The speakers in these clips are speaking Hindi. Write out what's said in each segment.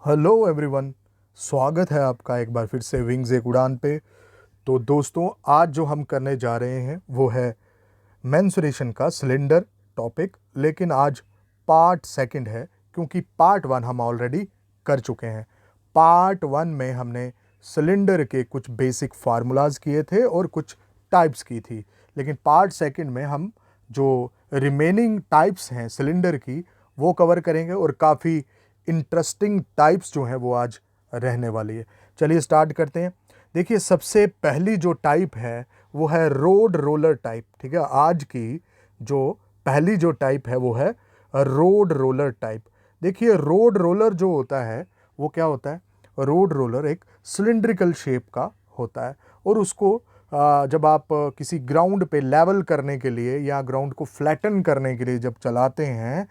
हेलो एवरीवन, स्वागत है आपका एक बार फिर से विंग्स एक उड़ान पे। तो दोस्तों, आज जो हम करने जा रहे हैं वो है मेंस्ट्रुएशन का सिलेंडर टॉपिक, लेकिन आज पार्ट सेकंड है क्योंकि पार्ट वन हम ऑलरेडी कर चुके हैं। पार्ट वन में हमने सिलेंडर के कुछ बेसिक फार्मूलाज किए थे और कुछ टाइप्स की थी, लेकिन पार्ट सेकंड में हम जो रिमेनिंग टाइप्स हैं सिलेंडर की वो कवर करेंगे और काफ़ी इंटरेस्टिंग टाइप्स जो हैं वो आज रहने वाली है। चलिए स्टार्ट करते हैं। देखिए, सबसे पहली जो टाइप है वो है रोड रोलर टाइप। ठीक है, आज की जो पहली जो टाइप है वो है रोड रोलर टाइप। देखिए, रोड रोलर जो होता है वो क्या होता है? रोड रोलर एक सिलिंड्रिकल शेप का होता है और उसको जब आप किसी ग्राउंड पे लेवल करने के लिए या ग्राउंड को फ्लैटन करने के लिए जब चलाते हैं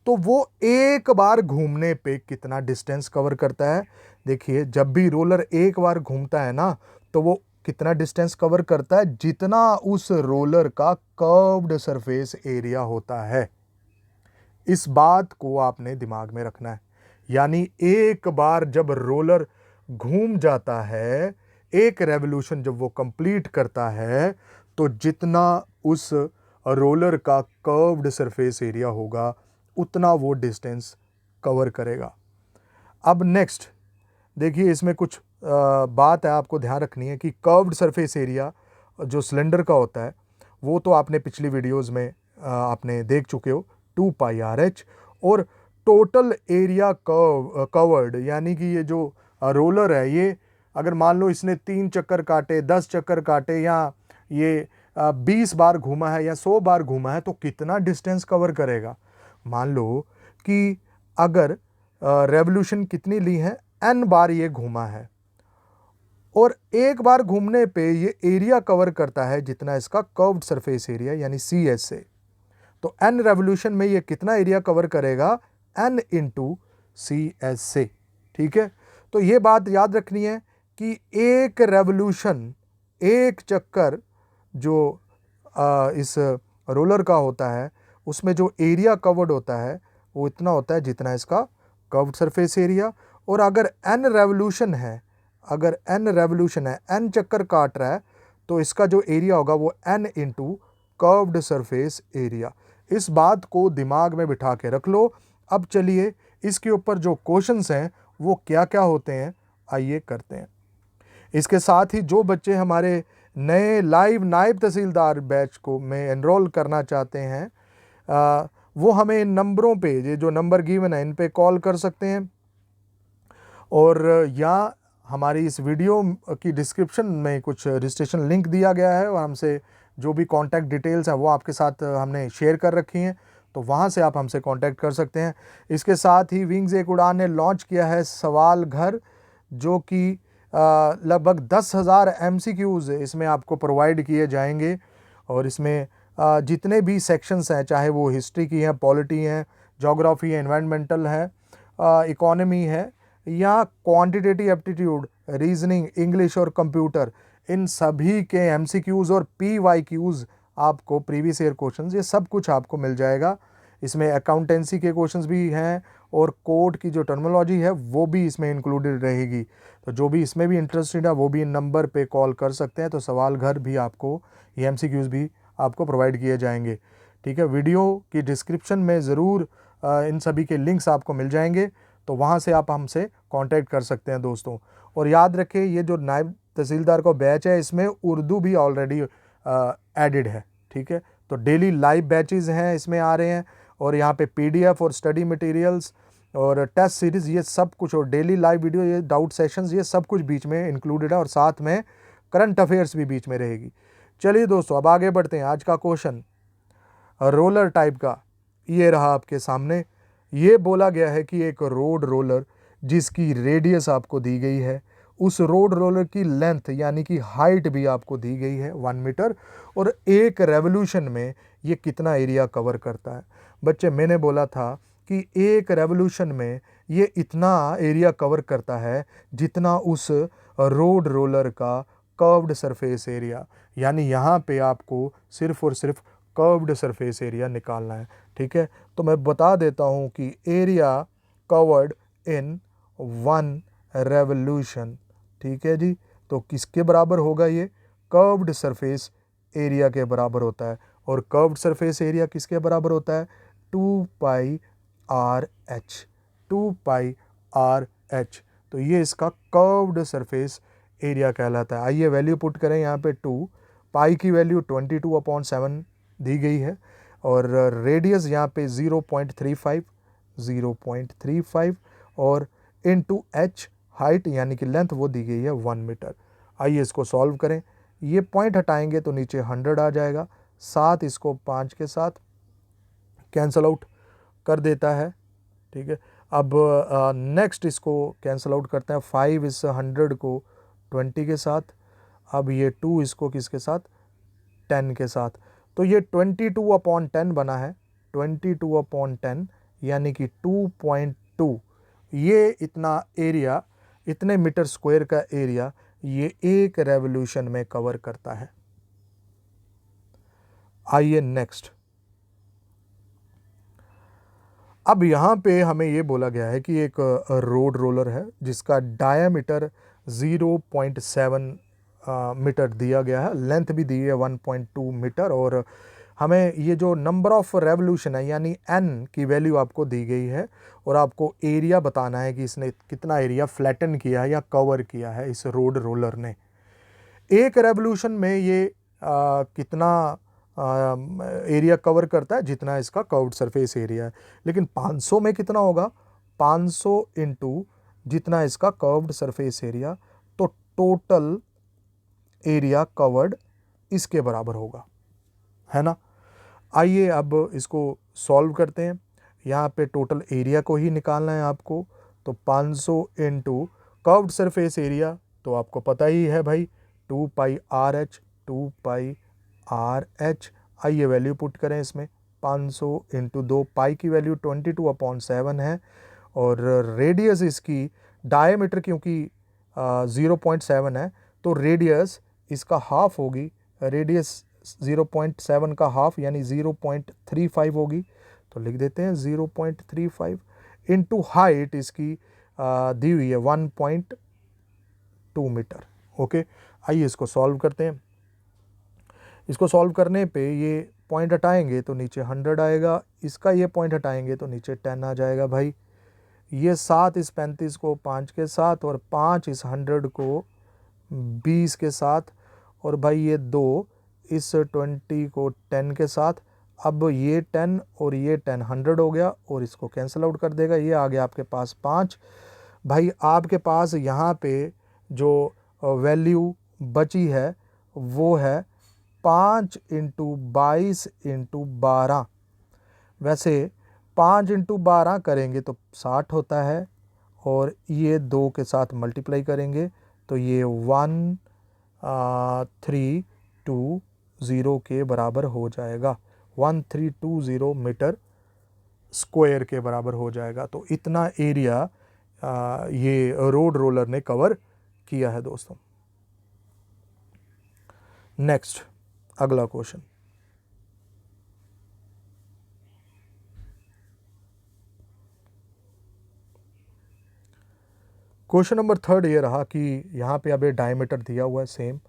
तो वो एक बार घूमने पे कितना डिस्टेंस कवर करता है। देखिए, जब भी रोलर एक बार घूमता है ना तो वो कितना डिस्टेंस कवर करता है, जितना उस रोलर का कर्व्ड सरफेस एरिया होता है। इस बात को आपने दिमाग में रखना है। यानी एक बार जब रोलर घूम जाता है, एक रेवोल्यूशन जब वो कंप्लीट करता है, तो जितना उस रोलर का कर्व्ड सरफेस एरिया होगा उतना वो डिस्टेंस कवर करेगा। अब नेक्स्ट देखिए, इसमें कुछ बात है आपको ध्यान रखनी है कि कर्व्ड सरफेस एरिया जो सिलेंडर का होता है वो तो आपने पिछली वीडियोस में आपने देख चुके हो, 2πRh। और टोटल एरिया कवर्ड यानी कि ये जो रोलर है, ये अगर मान लो इसने 3 चक्कर काटे, 10 चक्कर काटे, या ये 20 बार घूमा है या 100 बार घूमा है, तो कितना डिस्टेंस कवर करेगा। मान लो कि अगर रेवोल्यूशन कितनी ली है, n बार ये घूमा है और एक बार घूमने पे ये एरिया कवर करता है जितना इसका कर्व्ड सरफेस एरिया यानी CS से। तो n रेवोल्यूशन में ये कितना एरिया कवर करेगा? n इंटू CS से। ठीक है, तो ये बात याद रखनी है कि एक रेवोल्यूशन, एक चक्कर जो इस रोलर का होता है उसमें जो एरिया कवर्ड होता है वो इतना होता है जितना इसका कर्व्ड सरफेस एरिया। और अगर n रेवोल्यूशन है, अगर n रेवोल्यूशन है, n चक्कर काट रहा है, तो इसका जो एरिया होगा वो n into curved surface area. इस बात को दिमाग में बिठा के रख लो। अब चलिए इसके ऊपर जो क्वेश्चंस हैं वो क्या क्या होते हैं आइए करते हैं। इसके साथ ही जो बच्चे हमारे नए लाइव नायब तहसीलदार बैच को में एनरोल करना चाहते हैं वो हमें इन नंबरों पे, ये जो नंबर गिवन है इन पे कॉल कर सकते हैं, और या हमारी इस वीडियो की डिस्क्रिप्शन में कुछ रजिस्ट्रेशन लिंक दिया गया है और हमसे जो भी कांटेक्ट डिटेल्स हैं वो आपके साथ हमने शेयर कर रखी हैं, तो वहाँ से आप हमसे कांटेक्ट कर सकते हैं। इसके साथ ही विंग्स एक उड़ान ने लॉन्च किया है सवाल घर, जो कि लगभग 10,000 MCQs इसमें आपको प्रोवाइड किए जाएंगे। और इसमें जितने भी सेक्शंस हैं, चाहे वो हिस्ट्री की हैं, पॉलिटी हैं, ज्योग्राफी है, एनवायरमेंटल है, इकोनॉमी है, या क्वांटिटेटिव एप्टीट्यूड, रीजनिंग, इंग्लिश और कंप्यूटर, इन सभी के MCQs और PYQs आपको, प्रीवियस ईयर क्वेश्चंस, ये सब कुछ आपको मिल जाएगा। इसमें अकाउंटेंसी के क्वेश्चंस भी हैं और कोर्ट की जो टर्मिनोलॉजी है वो भी इसमें इंक्लूडेड रहेगी। तो जो भी इसमें भी इंटरेस्टेड है वो भी इन नंबर पे कॉल कर सकते हैं। तो सवाल घर भी आपको, ये MCQs भी आपको प्रोवाइड किए जाएंगे। ठीक है, वीडियो की डिस्क्रिप्शन में ज़रूर इन सभी के लिंक्स आपको मिल जाएंगे, तो वहाँ से आप हमसे कांटेक्ट कर सकते हैं दोस्तों। और याद रखें, ये जो नायब तहसीलदार का बैच है इसमें उर्दू भी ऑलरेडी एडिड है। ठीक है, तो डेली लाइव बैचेस हैं इसमें आ रहे हैं, और यहाँ पे PDF और स्टडी मटेरियल्स और टेस्ट सीरीज़, ये सब कुछ, और डेली लाइव वीडियो, ये डाउट सेशंस, ये सब कुछ बीच में इंक्लूडेड है, और साथ में करंट अफेयर्स भी बीच में रहेगी। चलिए दोस्तों, अब आगे बढ़ते हैं। आज का क्वेश्चन रोलर टाइप का ये रहा आपके सामने। ये बोला गया है कि एक रोड रोलर जिसकी रेडियस आपको दी गई है, उस रोड रोलर की लेंथ यानी कि हाइट भी आपको दी गई है 1 मीटर, और एक रेवोल्यूशन में ये कितना एरिया कवर करता है। बच्चे, मैंने बोला था कि एक रेवोल्यूशन में ये इतना एरिया कवर करता है जितना उस रोड रोलर का कर्व्ड सरफेस एरिया, यानी यहाँ पे आपको सिर्फ और सिर्फ कर्व्ड सरफेस एरिया निकालना है। ठीक है, तो मैं बता देता हूँ कि एरिया कवर्ड इन 1 रेवोल्यूशन। ठीक है जी, तो किसके बराबर होगा ये? कर्व्ड सरफेस एरिया के बराबर होता है। और कर्व्ड सरफेस एरिया किसके बराबर होता है? 2 पाई आर एच, 2 पाई आर एच। तो ये इसका कर्व्ड सरफेस एरिया कहलाता है। आइए वैल्यू पुट करें यहाँ पे 2 पाई की वैल्यू 22/7 दी गई है और रेडियस यहाँ पे 0.35 और इनटू एच हाइट यानी कि लेंथ वो दी गई है 1 मीटर। आइए इसको सॉल्व करें। ये पॉइंट हटाएंगे तो नीचे 100 आ जाएगा, 7 इसको 5 के साथ कैंसल आउट कर देता है। ठीक है, अब नेक्स्ट इसको कैंसल आउट करते हैं। 5 इस 100 को 20 के साथ, अब ये 2 इसको किसके साथ? 10 के साथ। तो ये 22/10 बना है, 22/10 यानी कि 2.2। ये इतना एरिया, इतने मीटर स्क्वायर का एरिया ये एक रेवोल्यूशन में कवर करता है। आइए नेक्स्ट। अब यहाँ पे हमें ये बोला गया है कि एक रोड रोलर है जिसका डायामीटर 0.7 मीटर दिया गया है, लेंथ भी दी है 1.2 मीटर और हमें ये जो नंबर ऑफ रेवोल्यूशन है यानी n की वैल्यू आपको दी गई है और आपको एरिया बताना है कि इसने कितना एरिया फ्लैटन किया है या कवर किया है इस रोड रोलर ने। एक रेवोल्यूशन में ये कितना एरिया कवर करता है? जितना इसका कर्व्ड सरफेस एरिया है। लेकिन 500 में कितना होगा? 500 इंटू जितना इसका कर्व्ड सरफेस एरिया, तो टोटल एरिया कवर्ड इसके बराबर होगा, है ना। आइए अब इसको सॉल्व करते हैं। यहाँ पे टोटल एरिया को ही निकालना है आपको, तो 500 इंटू कर्व्ड सरफेस एरिया तो आपको पता ही है भाई 2 पाई आर एच, 2 पाई आर एच। आइए वैल्यू पुट करें इसमें। 500 इंटू 2, पाई की वैल्यू 22/7 है और रेडियस इसकी डायमीटर क्योंकि 0.7 है तो रेडियस इसका हाफ होगी। रेडियस 0.7 का हाफ यानी 0.35 होगी, तो लिख देते हैं 0.35 इंटू हाइट इसकी दी हुई है 1.2 मीटर। ओके, आइए इसको सॉल्व करते हैं। इसको सॉल्व करने पे ये पॉइंट हटाएंगे तो नीचे 100 आएगा, इसका ये पॉइंट हटाएंगे तो नीचे 10 आ जाएगा भाई। ये 7 इस 35 को 5 के साथ और 5 इस 100 को 20 के साथ और भाई ये 2 इस 20 को 10 के साथ। अब ये 10 और ये 10 100 हो गया और इसको कैंसिल आउट कर देगा। ये आ गया आपके पास 5। भाई आपके पास यहाँ पे जो वैल्यू बची है वो है 5 इंटू 22 इंटू 12। वैसे 5 इंटू 12 करेंगे तो 60 होता है और ये 2 के साथ मल्टीप्लाई करेंगे तो ये 1320 के बराबर हो जाएगा, 1320 मीटर स्क्वायर के बराबर हो जाएगा। तो इतना एरिया ये रोड रोलर ने कवर किया है दोस्तों। नेक्स्ट अगला क्वेश्चन। क्वेश्चन नंबर 3 ये रहा कि यहाँ पे अब ये डायमीटर दिया हुआ है सेम,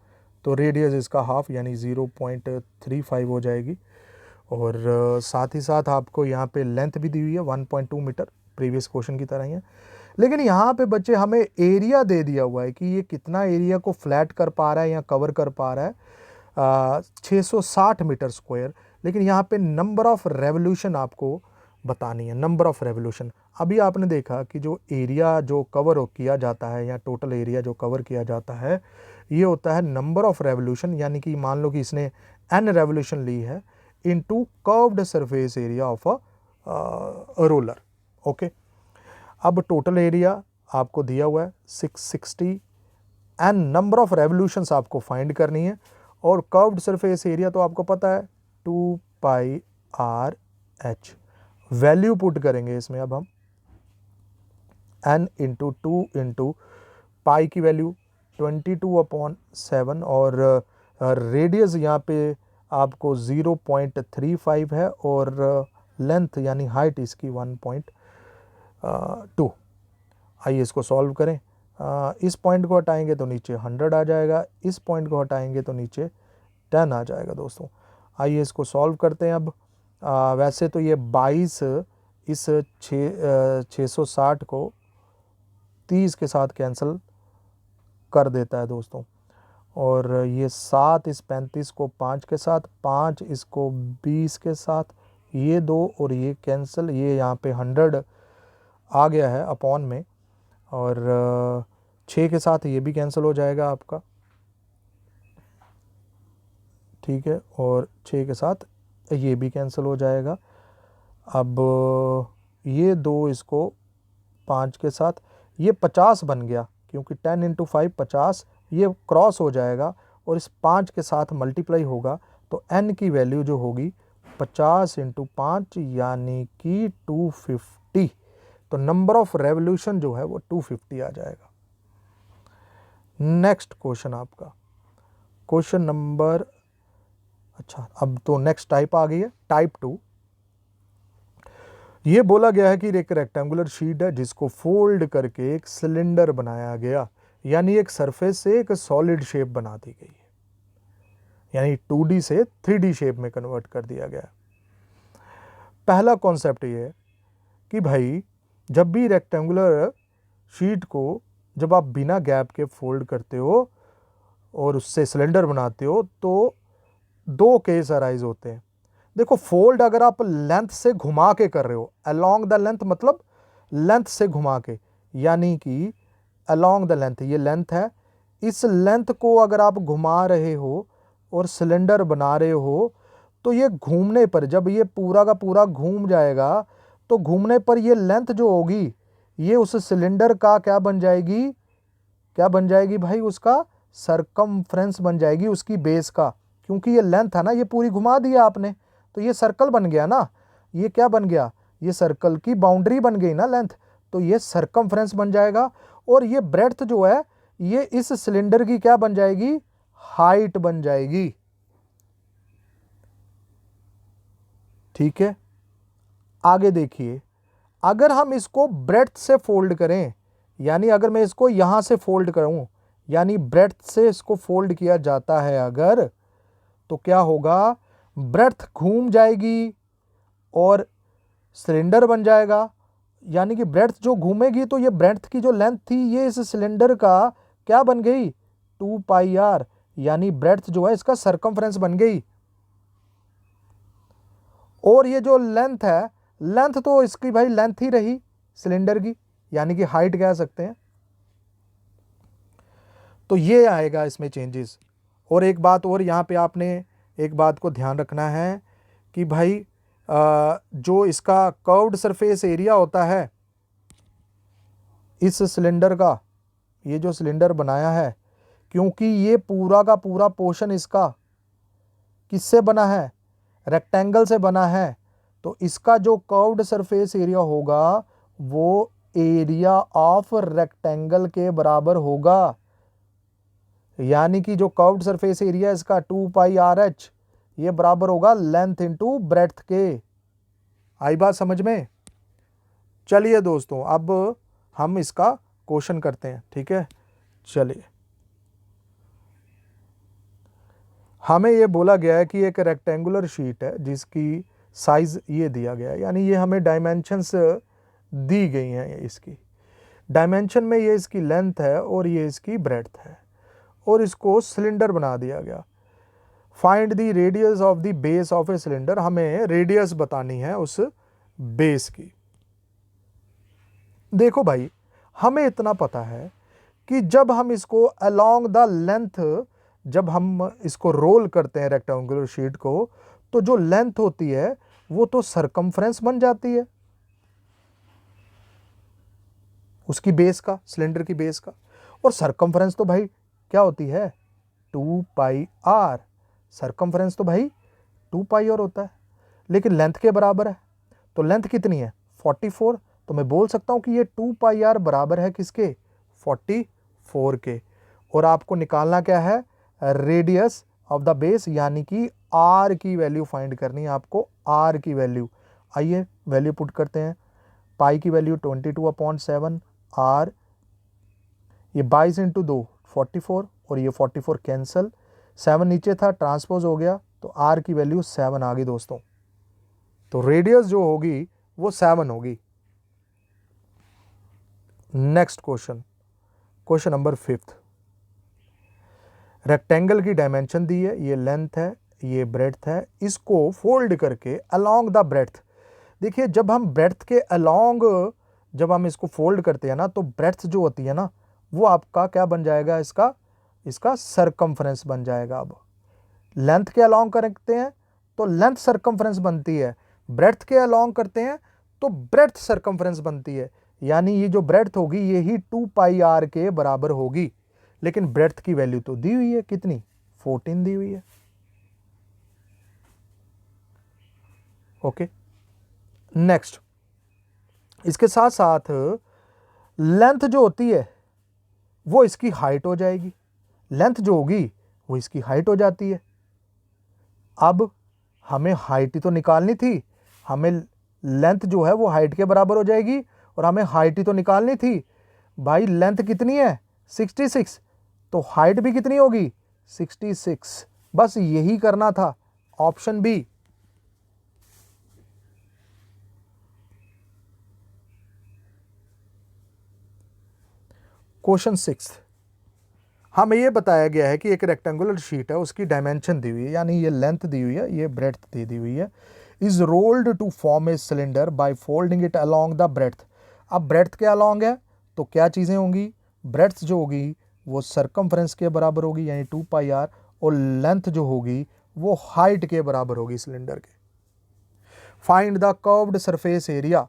तो रेडियस इसका हाफ यानी 0.35 हो जाएगी और साथ ही साथ आपको यहाँ पे लेंथ भी दी हुई है 1.2 मीटर, प्रीवियस क्वेश्चन की तरह ही है। लेकिन यहाँ पे बच्चे हमें एरिया दे दिया हुआ है कि ये कितना एरिया को फ्लैट कर पा रहा है या कवर कर पा रहा है, 660 मीटर स्क्वायर। लेकिन यहाँ पे नंबर ऑफ रेवोल्यूशन आपको बतानी है, नंबर ऑफ रेवोल्यूशन। अभी आपने देखा कि जो एरिया जो कवर किया जाता है या टोटल एरिया जो कवर किया जाता है ये होता है नंबर ऑफ रेवोल्यूशन, यानी कि मान लो कि इसने n रेवोल्यूशन ली है into curved surface area of a roller. Okay, अब टोटल एरिया आपको दिया हुआ है 660 एंड नंबर ऑफ रेवोल्यूशंस आपको फाइंड करनी है और कर्व्ड सरफेस एरिया तो आपको पता है 2 पाई आर एच। वैल्यू पुट करेंगे इसमें अब हम n इंटू 2 इंटू पाई की वैल्यू 22/7 और रेडियस यहाँ पे आपको 0.35 है और लेंथ यानी हाइट इसकी 1.2। आइए इसको सॉल्व करें। इस पॉइंट को हटाएंगे तो नीचे 100 आ जाएगा, इस पॉइंट को हटाएंगे तो नीचे 10 आ जाएगा दोस्तों। आइए इसको सॉल्व करते हैं अब। वैसे तो ये 22 इस 660 को 30 के साथ कैंसिल कर देता है दोस्तों, और ये 7 इस 35 को 5 के साथ, 5 इसको 20 के साथ, ये 2 और ये कैंसिल, ये यहाँ पे 100 आ गया है अपॉन में, और 6 के साथ ये भी कैंसिल हो जाएगा आपका, ठीक है, और 6 के साथ ये भी कैंसिल हो जाएगा। अब ये 2 इसको 5 के साथ, ये 50 बन गया क्योंकि 10 × 5 50, ये क्रॉस हो जाएगा और इस 5 के साथ मल्टीप्लाई होगा, तो n की वैल्यू जो होगी 50 × 5 यानी कि 250। तो नंबर ऑफ रेवोल्यूशन जो है वो 250 आ जाएगा। नेक्स्ट क्वेश्चन आपका, क्वेश्चन नंबर, अच्छा अब तो नेक्स्ट टाइप आ गई है, टाइप 2। ये बोला गया है कि एक रेक्टेंगुलर शीट है जिसको फोल्ड करके एक सिलेंडर बनाया गया, यानी एक सरफेस से एक सॉलिड शेप बना दी गई है, यानी 2D से 3D शेप में कन्वर्ट कर दिया गया। पहला कॉन्सेप्ट ये है कि भाई जब भी रेक्टेंगुलर शीट को जब आप बिना गैप के फोल्ड करते हो और उससे सिलेंडर बनाते हो तो 2 केस अराइज होते हैं। देखो, फोल्ड अगर आप लेंथ से घुमा के कर रहे हो, अलोंग द लेंथ मतलब लेंथ से घुमा के, यानी कि अलोंग द लेंथ, ये लेंथ है, इस लेंथ को अगर आप घुमा रहे हो और सिलेंडर बना रहे हो तो ये घूमने पर, जब ये पूरा का पूरा घूम जाएगा तो घूमने पर ये लेंथ जो होगी ये उस सिलेंडर का क्या बन जाएगी, क्या बन जाएगी भाई, उसका सरकमफ्रेंस बन जाएगी, उसकी बेस का, क्योंकि ये लेंथ है ना, ये पूरी घुमा दिया आपने तो ये सर्कल बन गया ना, ये क्या बन गया, ये सर्कल की बाउंड्री बन गई ना लेंथ, तो ये सरकमफ्रेंस बन जाएगा, और ये ब्रेड्थ जो है ये इस सिलेंडर की क्या बन जाएगी, हाइट बन जाएगी, ठीक है। आगे देखिए, अगर हम इसको ब्रेड्थ से फोल्ड करें, यानी अगर मैं इसको यहां से फोल्ड करूं, यानी ब्रेड्थ से इसको फोल्ड किया जाता है अगर, तो क्या होगा, ब्रेड्थ घूम जाएगी और सिलेंडर बन जाएगा, यानी कि ब्रेड्थ जो घूमेगी तो ये ब्रेड्थ की जो लेंथ थी ये इस सिलेंडर का क्या बन गई, 2πr, यानी ब्रेड्थ जो है इसका सरकमफ्रेंस बन गई, और ये जो लेंथ है, लेंथ तो इसकी भाई लेंथ ही रही सिलेंडर की, यानी कि हाइट कह सकते हैं, तो ये आएगा इसमें चेंजेस। और एक बात और यहाँ पे आपने एक बात को ध्यान रखना है कि भाई जो इसका कर्व्ड सरफेस एरिया होता है इस सिलेंडर का, ये जो सिलेंडर बनाया है, क्योंकि ये पूरा का पूरा पोर्शन इसका किससे बना है, रेक्टेंगल से बना है, तो इसका जो कर्व्ड सरफेस एरिया होगा वो एरिया ऑफ रेक्टेंगल के बराबर होगा, यानी कि जो कर्व्ड सरफेस एरिया इसका 2πrh ये बराबर होगा लेंथ इनटू ब्रेड्थ के। आई बात समझ में? चलिए दोस्तों अब हम इसका क्वेश्चन करते हैं, ठीक है। चलिए, हमें ये बोला गया है कि एक रेक्टेंगुलर शीट है जिसकी साइज ये दिया गया है, यानी ये हमें डायमेंशंस दी गई हैं, इसकी डायमेंशन में ये इसकी लेंथ है और ये इसकी ब्रेड्थ है, और इसको सिलेंडर बना दिया गया। Find the radius of the base of a cylinder, हमें रेडियस बतानी है उस बेस की। देखो भाई, हमें इतना पता है कि जब हम इसको अलोंग द लेंथ, जब हम इसको रोल करते हैं रेक्टेंगुलर शीट को, तो जो लेंथ होती है वो तो सरकमफ्रेंस बन जाती है उसकी बेस का, सिलेंडर की बेस का, और सरकमफ्रेंस तो भाई क्या होती है, 2πr, सरकमफ्रेंस तो भाई 2πr होता है, लेकिन लेंथ के बराबर है, तो लेंथ कितनी है 44, तो मैं बोल सकता हूं कि ये 2πr बराबर है किसके, 44 के, और आपको निकालना क्या है, रेडियस ऑफ द बेस, यानी कि r की वैल्यू फाइंड करनी है आपको, r की वैल्यू। आइए वैल्यू पुट करते हैं, पाई की वैल्यू 22/7, आर, ये 22 इंटू 2 44 और ये 44 कैंसिल, 7 नीचे था ट्रांसपोज हो गया तो आर की वैल्यू 7 आ गई दोस्तों। तो रेडियस जो होगी वो 7 होगी। Next question, question number 5। Rectangle की डायमेंशन दी है, ये लेंथ है, ये ब्रेड्थ है, इसको फोल्ड करके अलोंग द ब्रेड्थ। देखिए जब हम ब्रेड्थ के अलोंग जब हम इसको फोल्ड करते हैं ना तो ब्रेड्थ जो होती है ना वो आपका क्या बन जाएगा, इसका सरकमफ्रेंस बन जाएगा। अब लेंथ के अलोंग करते हैं तो लेंथ सरकमफ्रेंस बनती है, ब्रेड्थ के अलोंग करते हैं तो ब्रेड्थ सरकमफ्रेंस बनती है। यानी ये जो ब्रेड्थ होगी ये ही 2 पाई आर के बराबर होगी। लेकिन ब्रेड्थ की वैल्यू तो दी हुई है, कितनी, 14 दी हुई है। ओके, नेक्स्ट, इसके साथ साथ लेंथ जो होती है वो इसकी हाइट हो जाएगी, लेंथ जो होगी वो इसकी हाइट हो जाती है। अब हमें हाइट ही तो निकालनी थी, हमें लेंथ जो है वो हाइट के बराबर हो जाएगी और हमें हाइट ही तो निकालनी थी। भाई लेंथ कितनी है, 66, तो हाइट भी कितनी होगी, 66। बस यही करना था, ऑप्शन बी। क्वेश्चन 6, हमें ये बताया गया है कि एक रेक्टेंगुलर शीट है, उसकी डायमेंशन दी हुई है, यानी ये लेंथ दी हुई है, ये ब्रेड्थ दी हुई है, is rolled to form a cylinder by folding it along the breadth. अब ब्रेड्थ के अलोंग है तो क्या चीज़ें होंगी, ब्रेड्थ जो होगी वो सरकमफ्रेंस के बराबर होगी यानी 2 पाई आर, और लेंथ जो होगी वो हाइट के बराबर होगी सिलेंडर के। Find the curved surface area.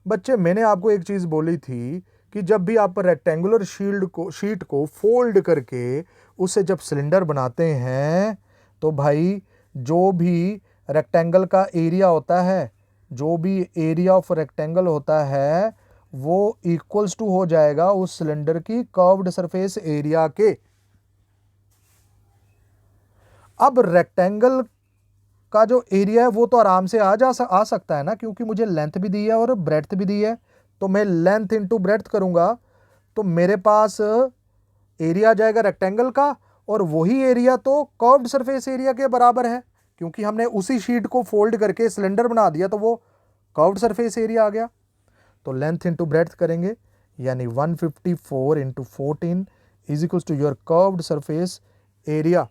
बच्चे मैंने आपको एक चीज़ बोली थी कि जब भी आप रेक्टेंगुलर शीट को फोल्ड करके उसे जब सिलेंडर बनाते हैं तो भाई जो भी रेक्टेंगल का एरिया होता है, जो भी एरिया ऑफ रेक्टेंगल होता है वो इक्वल्स टू हो जाएगा उस सिलेंडर की कर्व्ड सरफेस एरिया के। अब रेक्टेंगल का जो एरिया है वो तो आराम से आ सकता है ना, क्योंकि मुझे लेंथ भी दी है और ब्रेड्थ भी दी है, तो मैं लेंथ इंटू ब्रेड्थ करूंगा तो मेरे पास एरिया आ जाएगा रेक्टेंगल का, और वही एरिया तो कर्व्ड सरफेस एरिया के बराबर है, क्योंकि हमने उसी शीट को फोल्ड करके सिलेंडर बना दिया तो वो कर्व्ड सरफेस एरिया आ गया। तो लेंथ इंटू ब्रेड्थ करेंगे यानी 154 into 14 is equal to your curved surface area.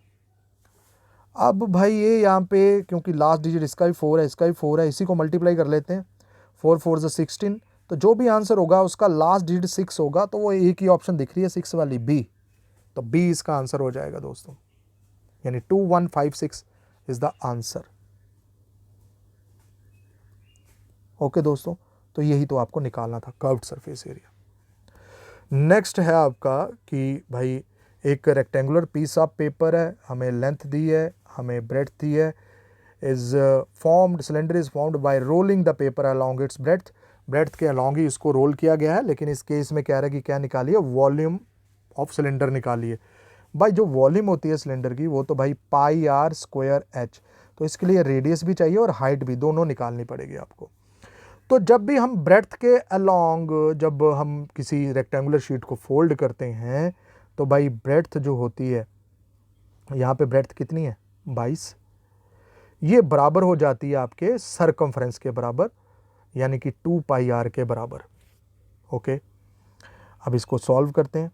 अब भाई ये यहाँ पे क्योंकि लास्ट डिजिट इसका भी 4 है, इसका भी 4 है, इसी को मल्टीप्लाई कर लेते हैं, 4 4 से 16, तो जो भी आंसर होगा उसका लास्ट डिजिट 6 होगा, तो वो एक ही ऑप्शन दिख रही है 6 वाली, बी। तो बी इसका आंसर हो जाएगा दोस्तों, यानी 2156 इज द आंसर। ओके दोस्तों, तो यही तो आपको निकालना था, कर्व्ड सरफेस एरिया। नेक्स्ट है आपका कि भाई एक रेक्टेंगुलर पीस ऑफ पेपर है, हमें लेंथ दी है, हमें ब्रेड्थ दी है, is formed, cylinder is formed by rolling the paper along its breadth. Breadth के अलॉन्ग ही इसको रोल किया गया है, लेकिन इस केस में कह रहा है कि क्या निकालिए, वॉल्यूम ऑफ सिलेंडर निकालिए। भाई जो वॉल्यूम होती है सिलेंडर की वो तो भाई पाई आर स्क्वायर एच, तो इसके लिए रेडियस भी चाहिए और हाइट भी, दोनों निकालनी पड़ेगी आपको। तो जब भी हम ब्रेड्थ के अलोंग जब हम किसी रेक्टेंगुलर शीट को फोल्ड करते हैं तो भाई ब्रेड्थ जो होती है, यहाँ पे ब्रेड्थ कितनी है, 22, ये बराबर हो जाती है आपके सरकमफ्रेंस के बराबर, यानी कि 2 पाई आर के बराबर। ओके, अब इसको सॉल्व करते हैं,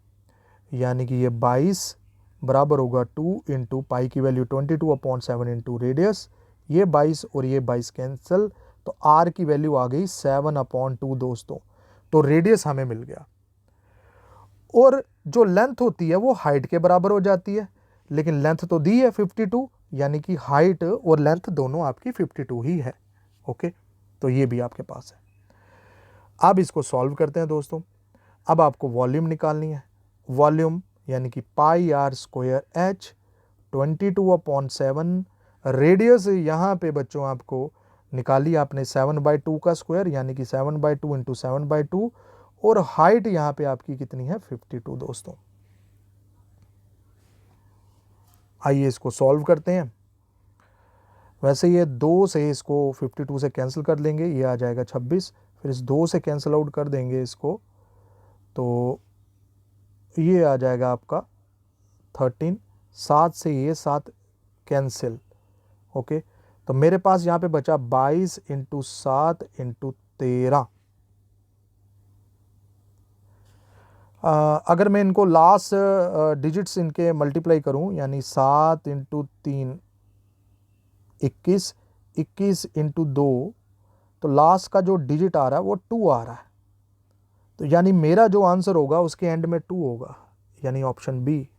यानी कि ये 22 बराबर होगा 2 इंटू पाई की वैल्यू 22/7 इंटू रेडियस, ये 22 और ये 22 कैंसिल, तो आर की वैल्यू आ गई 7/2 दोस्तों। तो रेडियस हमें मिल गया, और जो लेंथ होती है वो हाइट के बराबर हो जाती है, लेकिन लेंथ तो दी है 52, यानी कि हाइट और लेंथ दोनों आपकी 52 ही है। ओके, तो ये भी आपके पास है। अब इसको सॉल्व करते हैं दोस्तों। अब आपको वॉल्यूम निकालनी है, वॉल्यूम यानी कि पाई आर स्क्वायर एच 22/7, रेडियस यहाँ पे बच्चों आपको निकाली आपने 7/2 का स्क्वायर, यानी कि 7/2 इंटू 7/2, और हाइट यहाँ पे आपकी कितनी है, 52 दोस्तों। आइए इसको सॉल्व करते हैं। वैसे ये 2 से इसको 52 से कैंसिल कर लेंगे, ये आ जाएगा 26, फिर इस 2 से कैंसिल आउट कर देंगे इसको, तो ये आ जाएगा आपका 13, 7 से ये 7 कैंसिल। ओके, तो मेरे पास यहाँ पे बचा 22 इंटू 7 इंटू 13। अगर मैं इनको लास्ट डिजिट्स इनके मल्टीप्लाई करूँ, यानी 7 इंटू 3 21, 21 इंटू 2, तो लास्ट का जो डिजिट आ रहा है वो 2 आ रहा है। तो यानी मेरा जो आंसर होगा उसके एंड में 2 होगा, यानी ऑप्शन बी।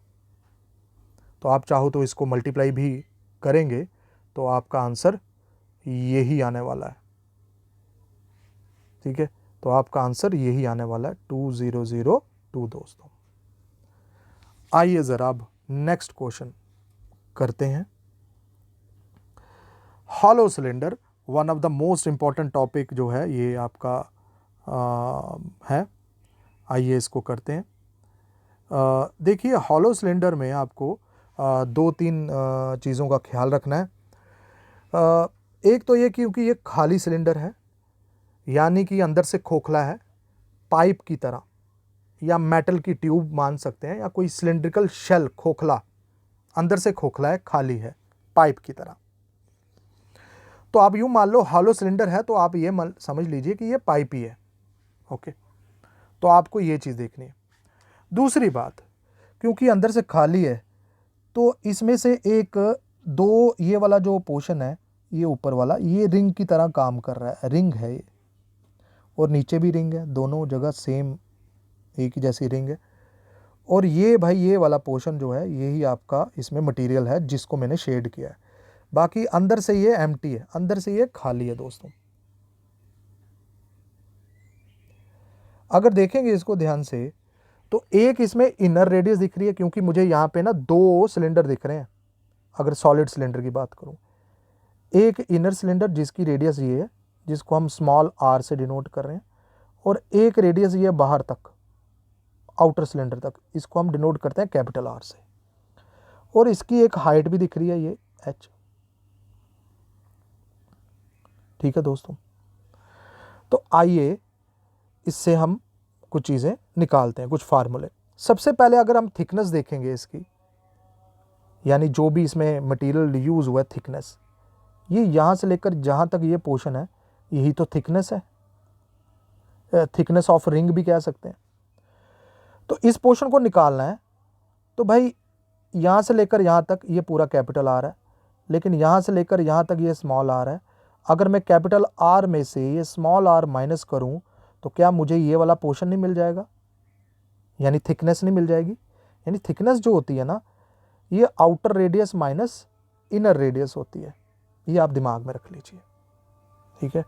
तो आप चाहो तो इसको मल्टीप्लाई भी करेंगे तो आपका आंसर यही आने वाला है। ठीक है, तो आपका आंसर यही आने वाला है, 2002 दोस्तों। आइए ज़रा अब नेक्स्ट क्वेश्चन करते हैं। Hollow cylinder, one of the most important topic जो है ये आपका है। आइए इसको करते हैं। देखिए, हॉलो सिलेंडर में आपको 2-3 चीज़ों का ख्याल रखना है। एक तो ये क्योंकि ये खाली सिलेंडर है, यानी कि अंदर से खोखला है, पाइप की तरह, या मेटल की ट्यूब मान सकते हैं, या कोई सिलेंड्रिकल शेल, खोखला, अंदर से खोखला है, खाली है, पाइप की तरह। तो आप यूँ मान लो हॉलो सिलेंडर है, तो आप ये समझ लीजिए कि ये पाइप ही है। ओके, तो आपको ये चीज़ देखनी है। दूसरी बात, क्योंकि अंदर से खाली है तो इसमें से एक दो ये वाला जो पोर्शन है, ये ऊपर वाला, ये रिंग की तरह काम कर रहा है, रिंग है ये, और नीचे भी रिंग है, दोनों जगह सेम एक ही जैसी रिंग है। और ये भाई ये वाला पोर्शन जो है यही आपका इसमें मटेरियल है जिसको मैंने शेड किया है। बाकी अंदर से ये एम्प्टी है, अंदर से ये खाली है दोस्तों। अगर देखेंगे इसको ध्यान से तो एक इसमें इनर रेडियस दिख रही है, क्योंकि मुझे यहाँ पे ना 2 सिलेंडर दिख रहे हैं। अगर सॉलिड सिलेंडर की बात करूँ, एक इनर सिलेंडर जिसकी रेडियस ये है, जिसको हम स्मॉल r से डिनोट कर रहे हैं, और एक रेडियस ये बाहर तक, आउटर सिलेंडर तक, इसको हम डिनोट करते हैं कैपिटल R से। और इसकी एक हाइट भी दिख रही है, ये h। ठीक है दोस्तों, तो आइए इससे हम कुछ चीज़ें निकालते हैं, कुछ फार्मूले। सबसे पहले अगर हम थिकनेस देखेंगे इसकी, यानी जो भी इसमें मटेरियल यूज़ हुआ है, थिकनेस, ये यहाँ से लेकर जहाँ तक ये पोर्शन है, यही तो थिकनेस है, थिकनेस ऑफ रिंग भी कह सकते हैं। तो इस पोर्शन को निकालना है, तो भाई यहाँ से लेकर यहाँ तक ये पूरा कैपिटल R है, लेकिन यहाँ से लेकर यहाँ तक ये स्मॉल r है। अगर मैं कैपिटल R में से ये स्मॉल r माइनस करूँ तो क्या मुझे ये वाला पोर्शन नहीं मिल जाएगा, यानी थिकनेस नहीं मिल जाएगी। यानी थिकनेस जो होती है ना, ये outer radius minus inner radius होती है, ये आप दिमाग में रख लीजिए। ठीक है,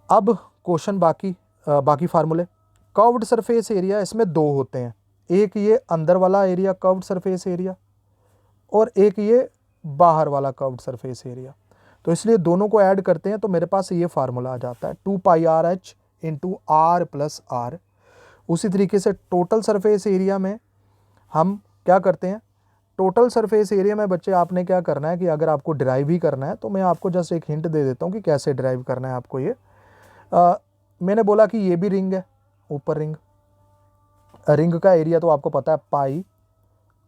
अब क्वेश्चन बाकी फार्मूले। कर्व्ड सरफेस एरिया, इसमें 2 होते हैं, एक ये अंदर वाला एरिया कर्व्ड सरफेस एरिया, और एक ये बाहर वाला कर्व्ड सरफेस एरिया। तो इसलिए दोनों को ऐड करते हैं तो मेरे पास ये फार्मूला आ जाता है, 2πRh into R plus R। उसी तरीके से टोटल सरफेस एरिया में हम क्या करते हैं, टोटल सरफेस एरिया में बच्चे आपने क्या करना है कि अगर आपको ड्राइव ही करना है तो मैं आपको जस्ट एक हिंट दे देता हूँ कि कैसे ड्राइव करना है आपको। ये मैंने बोला कि ये भी रिंग है, ऊपर रिंग का एरिया तो आपको पता है पाई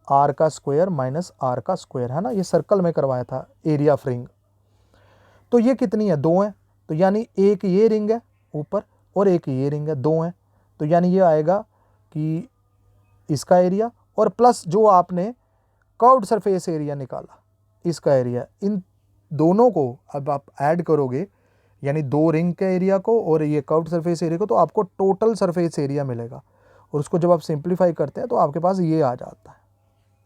R का स्क्वायर माइनस R का स्क्वायर है ना, ये सर्कल में करवाया था एरिया ऑफ रिंग। तो ये कितनी है, 2 है, तो यानी एक ये रिंग है ऊपर और एक ये रिंग है, 2 है, तो यानी ये आएगा कि इसका एरिया और प्लस जो आपने कर्व्ड सरफेस एरिया निकाला इसका एरिया, इन दोनों को अब आप ऐड करोगे, यानी 2 रिंग के एरिया को और ये कर्व्ड सरफेस एरिया को, तो आपको टोटल सरफेस एरिया मिलेगा। और उसको जब आप सिंप्लीफाई करते हैं तो आपके पास ये आ जाता है,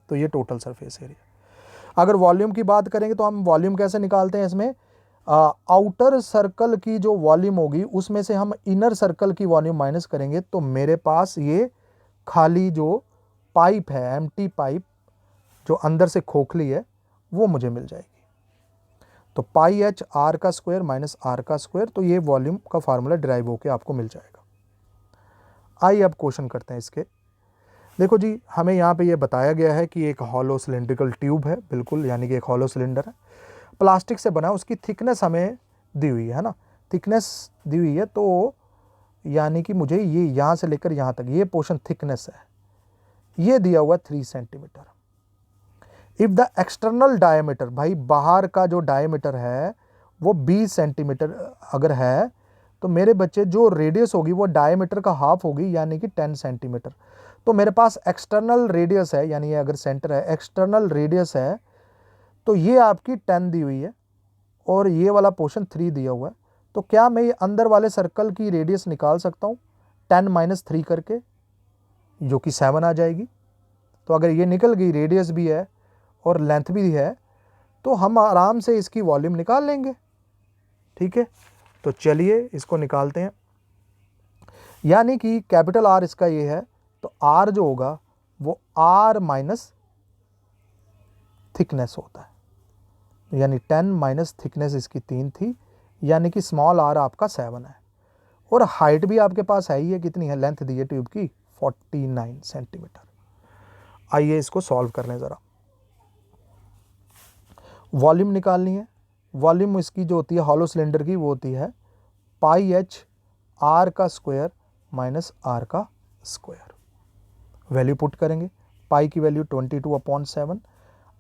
तो ये टोटल सरफेस एरिया। अगर वॉल्यूम की बात करेंगे तो हम वॉल्यूम कैसे निकालते हैं, इसमें आउटर सर्कल की जो वॉल्यूम होगी उसमें से हम इनर सर्कल की वॉल्यूम माइनस करेंगे, तो मेरे पास ये खाली जो पाइप है, एम्प्टी पाइप जो अंदर से खोखली है, वो मुझे मिल जाएगी। तो पाई h R का स्क्वायर माइनस R का स्क्वायर, तो ये वॉल्यूम का फार्मूला ड्राइव होके आपको मिल जाएगा। आइए अब क्वेश्चन करते हैं इसके। देखो जी, हमें यहाँ पे ये बताया गया है कि एक हॉलो सिलेंड्रिकल ट्यूब है, बिल्कुल, यानी कि एक हॉलो सिलेंडर है, प्लास्टिक से बना, उसकी थिकनेस हमें दी हुई है ना, थिकनेस दी हुई है। तो यानी कि मुझे ये यहाँ से लेकर यहाँ तक ये पोर्शन थिकनेस है, ये दिया हुआ 3 centimetre. If the external diameter, भाई बाहर का जो डायमीटर है वो 20 सेंटीमीटर अगर है तो मेरे बच्चे जो रेडियस होगी वो डायमीटर का हाफ होगी, यानी कि 10 सेंटीमीटर। तो मेरे पास एक्सटर्नल रेडियस है, यानी ये अगर सेंटर है, एक्सटर्नल रेडियस है तो ये आपकी 10 दी हुई है और ये वाला पोर्शन 3 दिया हुआ है। तो क्या मैं ये अंदर वाले सर्कल की रेडियस निकाल सकता हूँ 10 - 3 करके, जो कि 7 आ जाएगी। तो अगर ये निकल गई, रेडियस भी है और लेंथ भी है, तो हम आराम से इसकी वॉल्यूम निकाल लेंगे। ठीक है, तो चलिए इसको निकालते हैं। यानी कि कैपिटल आर इसका ये है, तो आर जो होगा वो आर माइनस थिकनेस होता है, यानी 10 माइनस थिकनेस इसकी 3 थी, यानी कि स्मॉल आर आपका 7 है। और हाइट भी आपके पास है ही है, कितनी है, लेंथ दी है ट्यूब की 49 सेंटीमीटर। आइए इसको सॉल्व कर लें ज़रा। वॉल्यूम निकालनी है। वॉल्यूम इसकी जो होती है हॉलो सिलेंडर की, वो होती है पाई एच आर का स्क्वायर माइनस आर का स्क्वायर। वैल्यू पुट करेंगे, पाई की वैल्यू 22/7,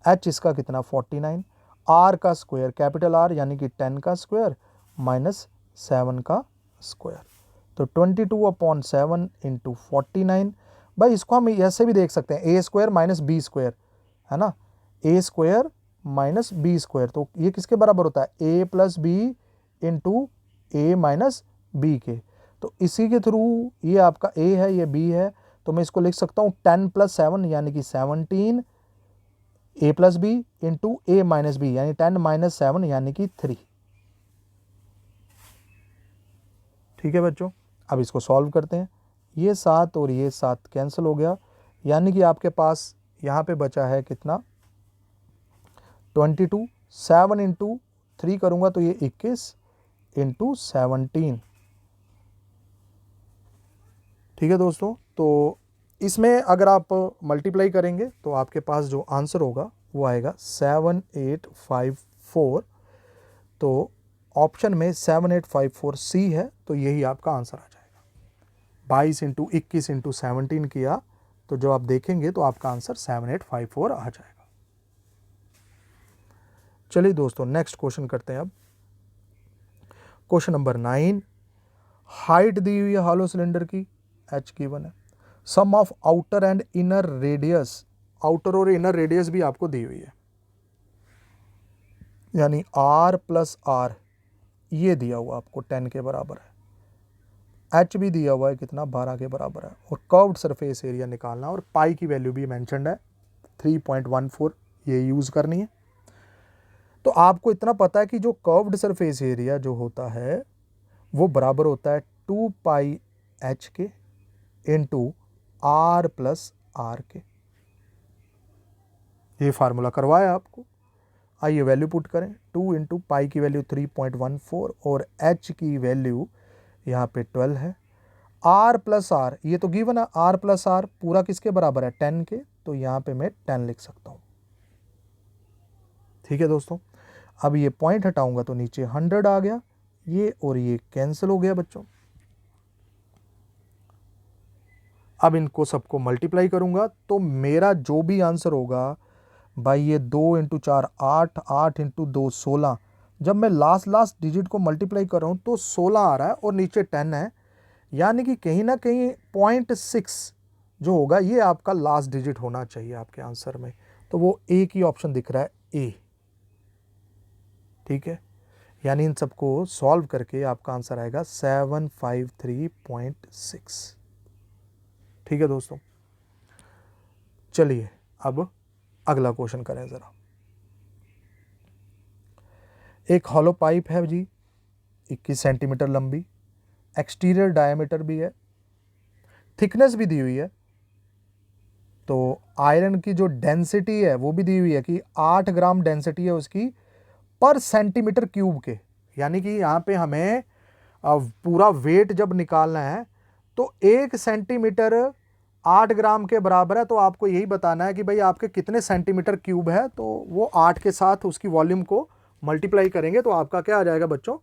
एच इसका कितना 49, आर का स्क्वायर कैपिटल आर यानी कि 10 का स्क्वायर माइनस 7 का स्क्वायर। तो 22/7 इंटू 49। भाई इसको हम ऐसे भी देख सकते हैं, ए स्क्वायर माइनस बी स्क्वायर, है ना, ए स्क्वायर माइनस बी स्क्वायर। तो ये किसके बराबर होता है, ए प्लस बी इंटू ए माइनस बी के। तो इसी के थ्रू ये आपका ए है, ये बी है, तो मैं इसको लिख सकता हूँ 10 + 7 यानी कि 17 ए प्लस बी इंटू ए माइनस बी, यानी 10 - 7 यानी कि 3। ठीक है बच्चों, अब इसको सॉल्व करते हैं। ये 7 और ये 7 कैंसिल हो गया, यानी कि आपके पास यहाँ पे बचा है कितना 22। 7 इंटू 3 करूँगा तो ये 21 इंटू 17। ठीक है दोस्तों, तो इसमें अगर आप मल्टीप्लाई करेंगे तो आपके पास जो आंसर होगा वो आएगा 7854। तो ऑप्शन में 7854 सी है, तो यही आपका आंसर आ जाएगा। 22 इंटू 21 इंटू 17 किया तो जो आप देखेंगे तो आपका आंसर 7854 आ जाएगा। चलिए दोस्तों नेक्स्ट क्वेश्चन करते हैं। अब क्वेश्चन नंबर 9, हाइट दी हुई है हॉलो सिलेंडर की, एच गिवन है, sum of outer and inner radius, outer और इनर रेडियस भी आपको दी हुई है, यानी आर प्लस आर ये दिया हुआ आपको 10 के बराबर है, एच भी दिया हुआ है कितना 12 के बराबर है, और कर्व्ड सरफेस एरिया निकालना, और पाई की वैल्यू भी मेंशन्ड है 3.14 ये यूज़ करनी है। तो आपको इतना पता है कि जो कर्व्ड सरफेस एरिया जो होता है वो बराबर होता है 2 पाई एच के इंटू आर प्लस आर के। ये फार्मूला करवाया आपको। आइए वैल्यू पुट करें, 2 इंटू पाई की वैल्यू 3.14 और एच की वैल्यू यहाँ पे 12 है, आर प्लस आर ये तो गिवन है, आर प्लस आर पूरा किसके बराबर है 10 के, तो यहाँ पे मैं 10 लिख सकता हूँ। ठीक है दोस्तों, अब ये पॉइंट हटाऊंगा तो नीचे 100 आ गया, ये और ये कैंसिल हो गया बच्चों। अब इनको सबको मल्टीप्लाई करूंगा तो मेरा जो भी आंसर होगा, भाई ये 2 इंटू 4 8, 8 इंटू 2 16, जब मैं लास्ट डिजिट को मल्टीप्लाई कर रहा हूँ तो 16 आ रहा है और नीचे 10 है, यानी कि कहीं ना कहीं 0.6 जो होगा ये आपका लास्ट डिजिट होना चाहिए आपके आंसर में, तो वो ए की ऑप्शन दिख रहा है, ए। ठीक है, यानी इन सबको सॉल्व करके आपका आंसर आएगा 753.6। ठीक है दोस्तों, चलिए अब अगला क्वेश्चन करें ज़रा। एक हॉलो पाइप है जी 21 सेंटीमीटर लंबी, एक्सटीरियर डायमीटर भी है, थिकनेस भी दी हुई है, तो आयरन की जो डेंसिटी है वो भी दी हुई है कि 8 ग्राम डेंसिटी है उसकी पर सेंटीमीटर क्यूब के, यानी कि यहाँ पे हमें पूरा वेट जब निकालना है तो 1 सेंटीमीटर 8 ग्राम के बराबर है, तो आपको यही बताना है कि भाई आपके कितने सेंटीमीटर क्यूब है, तो वो 8 के साथ उसकी वॉल्यूम को मल्टीप्लाई करेंगे तो आपका क्या आ जाएगा बच्चों,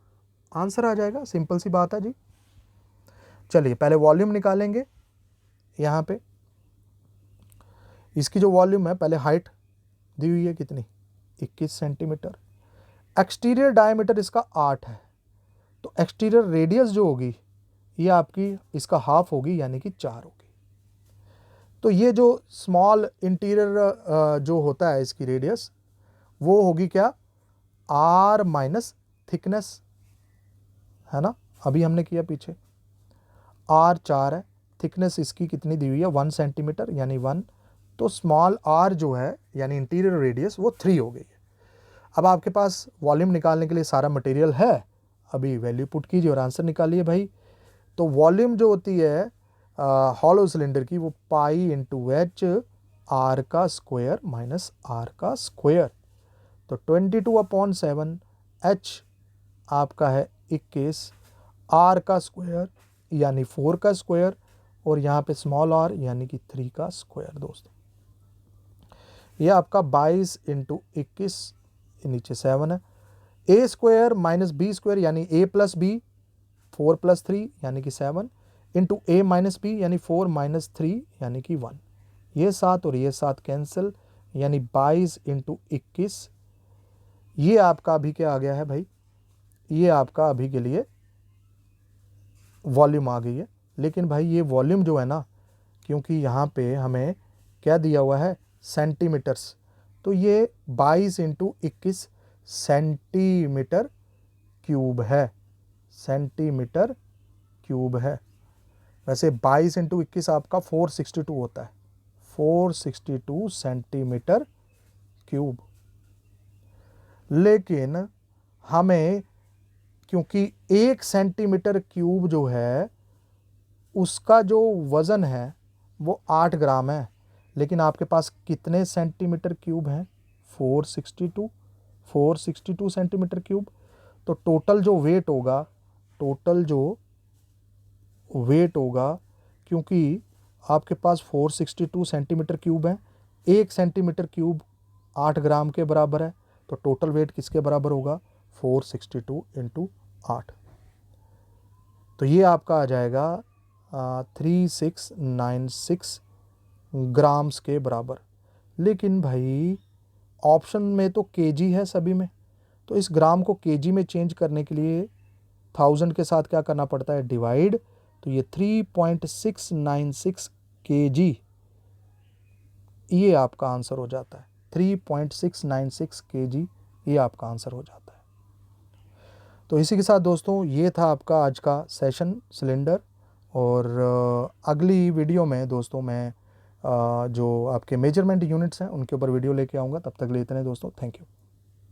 आंसर आ जाएगा। सिंपल सी बात है जी। चलिए पहले वॉल्यूम निकालेंगे। यहाँ पे इसकी जो वॉल्यूम है, पहले हाइट दी हुई है कितनी, 21 सेंटीमीटर। एक्सटीरियर डायमीटर इसका 8 है, तो एक्सटीरियर रेडियस जो होगी ये आपकी इसका हाफ होगी, यानी कि 4 होगी। तो ये जो स्मॉल इंटीरियर जो होता है इसकी रेडियस, वो होगी क्या, r माइनस थिकनेस, है ना, अभी हमने किया पीछे। r 4 है, थिकनेस इसकी कितनी दी हुई है, 1 सेंटीमीटर यानी 1, तो स्मॉल r जो है यानी इंटीरियर रेडियस वो 3 हो गई है। अब आपके पास वॉल्यूम निकालने के लिए सारा मटेरियल है, अभी वैल्यू पुट कीजिए और आंसर निकालिए भाई। तो वॉल्यूम जो होती है हॉलो सिलेंडर की, वो पाई इंटू एच आर का स्क्वायर माइनस आर का स्क्वायर, तो 22/7 एच आपका है 21, आर का स्क्वायर यानी 4 का स्क्वायर, और यहाँ पे स्मॉल आर यानी कि 3 का स्क्वायर। दोस्तों ये आपका 22 इंटू 21, नीचे 7 है, ए स्क्वायर माइनस बी स्क्वायर यानी ए प्लस बी, 4 प्लस 3 यानी कि 7, इंटू ए माइनस बी यानी 4 माइनस 3 यानी कि 1, ये 7 और ये 7 कैंसिल, यानी 22 इंटू 21। ये आपका अभी क्या आ गया है भाई, ये आपका अभी के लिए वॉल्यूम आ गई है। लेकिन भाई ये वॉल्यूम जो है ना, क्योंकि यहाँ पे हमें क्या दिया हुआ है, सेंटीमीटर्स, तो ये 22 इंटू 21 सेंटीमीटर क्यूब है, सेंटीमीटर क्यूब है। वैसे 22 इंटू 21 आपका 462 होता है, 462 सेंटीमीटर क्यूब। लेकिन हमें, क्योंकि 1 सेंटीमीटर क्यूब जो है उसका जो वज़न है वो 8 ग्राम है, लेकिन आपके पास कितने सेंटीमीटर क्यूब हैं, 462 सेंटीमीटर क्यूब। तो टोटल जो वेट होगा, क्योंकि आपके पास 462 सेंटीमीटर क्यूब है, 1 सेंटीमीटर क्यूब 8 ग्राम के बराबर है, तो टोटल वेट किसके बराबर होगा, 462 इंटू 8, तो ये आपका आ जाएगा 3696 ग्राम्स के बराबर। लेकिन भाई ऑप्शन में तो केजी है सभी में, तो इस ग्राम को केजी में चेंज करने के लिए 1000 के साथ क्या करना पड़ता है, डिवाइड, तो ये 3.696 केजी, ये आपका आंसर हो जाता है, 3.696 केजी, ये आपका आंसर हो जाता है। तो इसी के साथ दोस्तों ये था आपका आज का सेशन सिलेंडर, और अगली वीडियो में दोस्तों मैं जो आपके मेजरमेंट यूनिट्स हैं उनके ऊपर वीडियो लेके आऊँगा। तब तक के लिए इतने दोस्तों, थैंक यू।